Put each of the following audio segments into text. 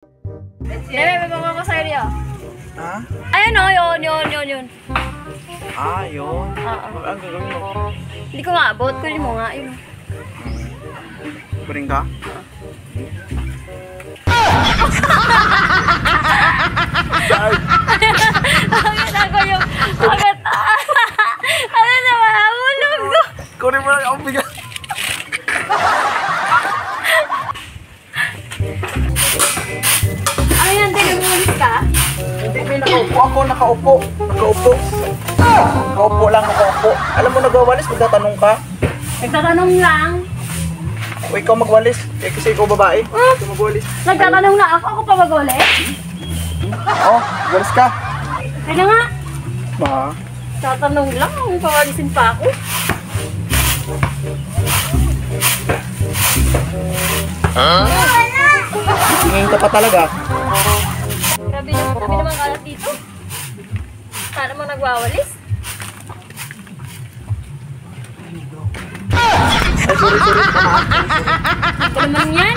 Debe, may mga ko sa'yo niya. Ha? Ayun o, yun. Ah, yun. Oo. Ang gagawin mo? Hindi ko nga abot, kunin mo nga, yun. Kuring ka? Bakit ako yung... Bakit? Ano na mahulog ko? Kuring mo lang ako bigat. Ano yan, tinumulis ka? Hindi, may nakaupo ako. Nakaupo lang, nakaupo. Alam mo, nagwawalis, magtatanong ka. Nagtatanong lang. O ikaw magwalis. Eh, kasi ikaw babae. Ikaw magwalis. Nagtatanong na ako, ako pa mag-ulit? Oh, walis ka. Kaya nga. Ma. Tatanong lang, pawalisin pa ako. Tingin ka pa talaga. Grabe naman kalat dito. Sana mo nagwawalis. Ay, sorry. Ito naman yan.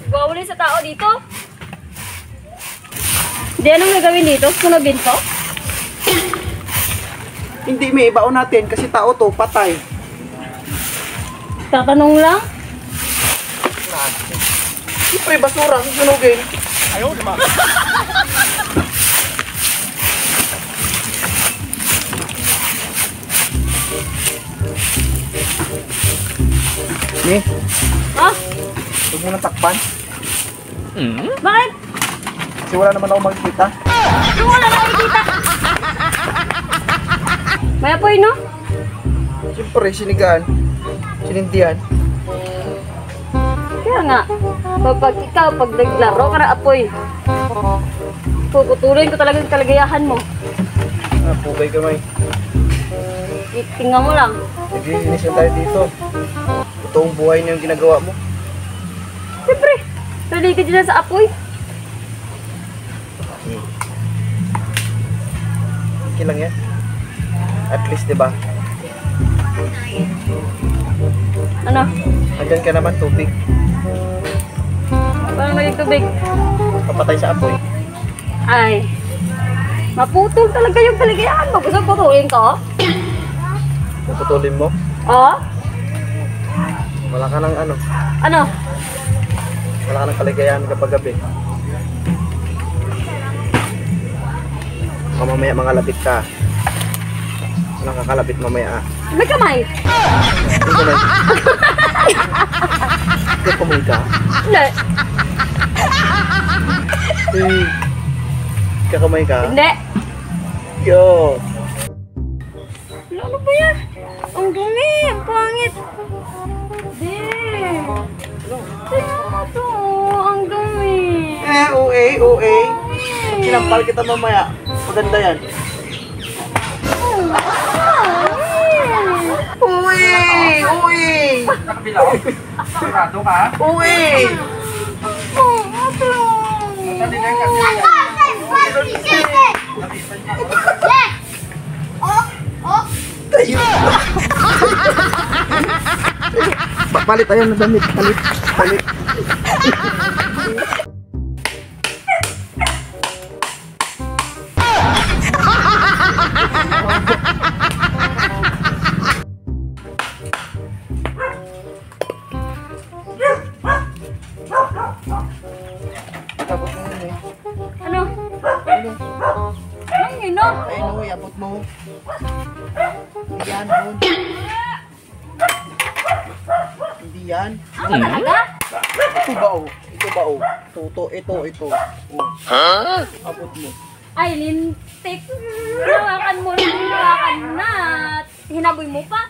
Nagwawalis sa tao dito. Hindi, anong gagawin dito? Sunogin ko? Hindi, may ibaon natin kasi tao to, patay. Tatanong lang. Siyempre, basura, susunugin. Ayaw, diba? Ni, Ah, huwag mo nang takpan. bakit? Kasi wala naman ako makikita. Yung wala nakikita. May apoy, no? Siyempre, sinigaan. Sinindihan. Kaya nga, pag ikaw, pag naglaro ka na apoy, puputulin ko talaga yung kalagayahan mo. Ah, pugay kamay. Tingnan mo lang. Naglilinis na tayo dito. Totoong buhay na yung ginagawa mo. Siyempre, paligid dyan sa apoy. Okay lang yan. At least, di ba? Ano? Andyan ka naman, tubig. Parang naging tubig. Kapatay sa apoy. Ay, maputol talaga yung kaligayahan mo. Gusto putulin ko? Puputulin mo. Oo? Wala ka ng ano. Ano? Wala ka ng kaligayahan kapag gabi. Baka mamaya mga labit ka. Walang kakalabit mamaya ah. May kamay? Hindi kamay. Hindi kamay ka. Hindi. Hey. Kakamay ka? Hindi. Yo. Ano ba yan? Ang dumi. Ang pangit. Hindi. Tingnan mo to. Ang dumi. OA. Sinampal kita mamaya. Maganda yan. Uy! Nakabilaw? Sigurado ka? Uy! Sali na kasi Palit tayo ng damit. Palit. Tapos mo yun eh. Ano? Ano yun, no? Ayun o, abot mo. Hindi yan, Bon. Hindi yan. Talaga? Ito ba o? Ito. Abot mo. Ay, lintik. Hawakan mo na, hawakan na. Hinaboy mo pa.